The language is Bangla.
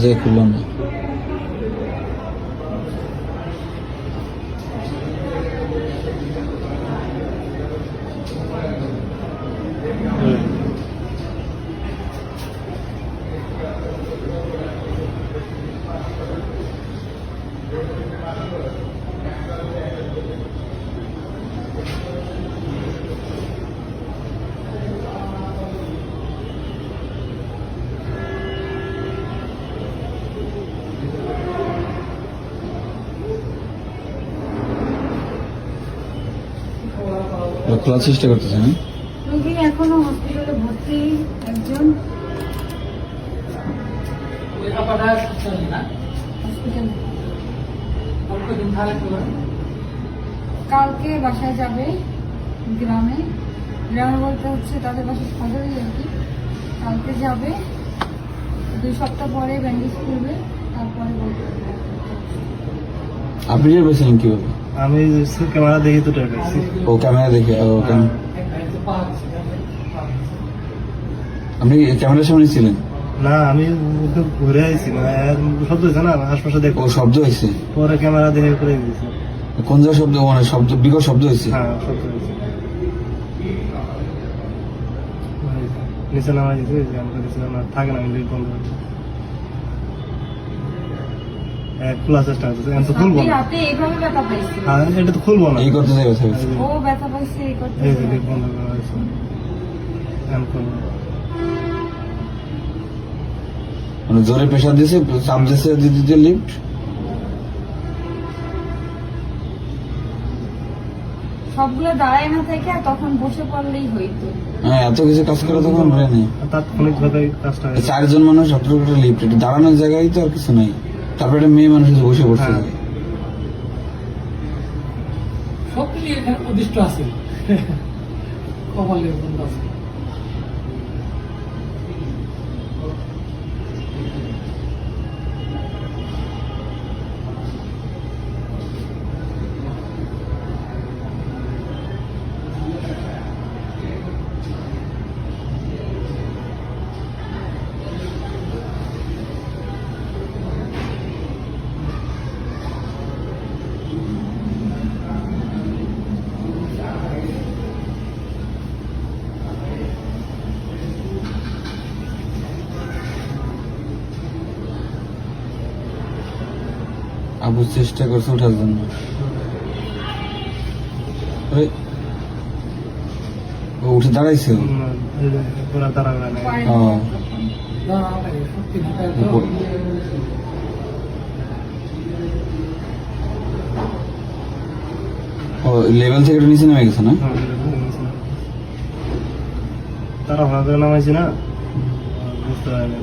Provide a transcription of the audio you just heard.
জায়গায় খুললাম না। খোলার চেষ্টা করতেছে না। রোগী এখনো হসপিটালে ভর্তি একজন কালকে বাসায় যাবে গ্রামে বলতে হচ্ছে তাদের বাসায় সদরই আর কি। কালকে যাবে, 2 সপ্তাহ পরে ব্যান্ডেজ করবে, তারপরে বলতে। আপনি যে পেয়েছিলেন কিভাবে? আমি ক্যামেরা দেখে তো টের পেয়েছি। ও ক্যামেরা দেখে? আপনি ক্যামেরার সামনে ছিলেন? না, আমি ঘুরে আইছি, শব্দ হয়েছে না আশপাশে দেখো। ও শব্দ হয়েছে, পরে ক্যামেরা দেখে করে দিয়েছি। কোন জায়গায় শব্দ? মানে শব্দ, বিকট শব্দ হয়েছে? হ্যাঁ, শব্দ হয়েছে। নিচে নামা দিয়েছে, থাকে না, লিফট বন্ধ হয়েছে। খোলা চেষ্টা করতেছে, আমি তো খুলবো না। হ্যাঁ, এটা তো খুলবো না। এই করতে যাই ব্যথা হয়েছে। ও ব্যথা পাইছে এই করতে। এই যে লিফট বন্ধ করা হয়েছে, আমি খুলবো না। মানে জোরে প্রেশার দিয়েছে, চাপ দিয়েছে দিতে লিফট। সবগুলো দাঁড়ায় না থেকে তখন বসে পড়লেই হইতো। হ্যাঁ, এত কিছু কাজ করে তখন হয় না। তাৎক্ষণিক ভাবে কাজটা হয়েছে। 4 জন মানুষ, 18 একটা লিফট, এটা দাঁড়ানোর জায়গায় তো আর কিছু নাই। তারপরে একটা মেয়ে মানুষ বসে পড়ছে। হ্যাঁ। সব কিছু এখানে উদ্দিষ্ট আছে, কপালের বন্ধ আছে। আবু চেষ্টা করছে ওঠার জন্য। ও উঠে দাঁড়াইছে। পুরা দাঁড়াবে না। ও সত্যি ঢাকায় তো ও লেভেল থেকে একটু নিচে নেমে গেছে না? তারা ভাবে নামাইছি না, বুঝতে পারেনি।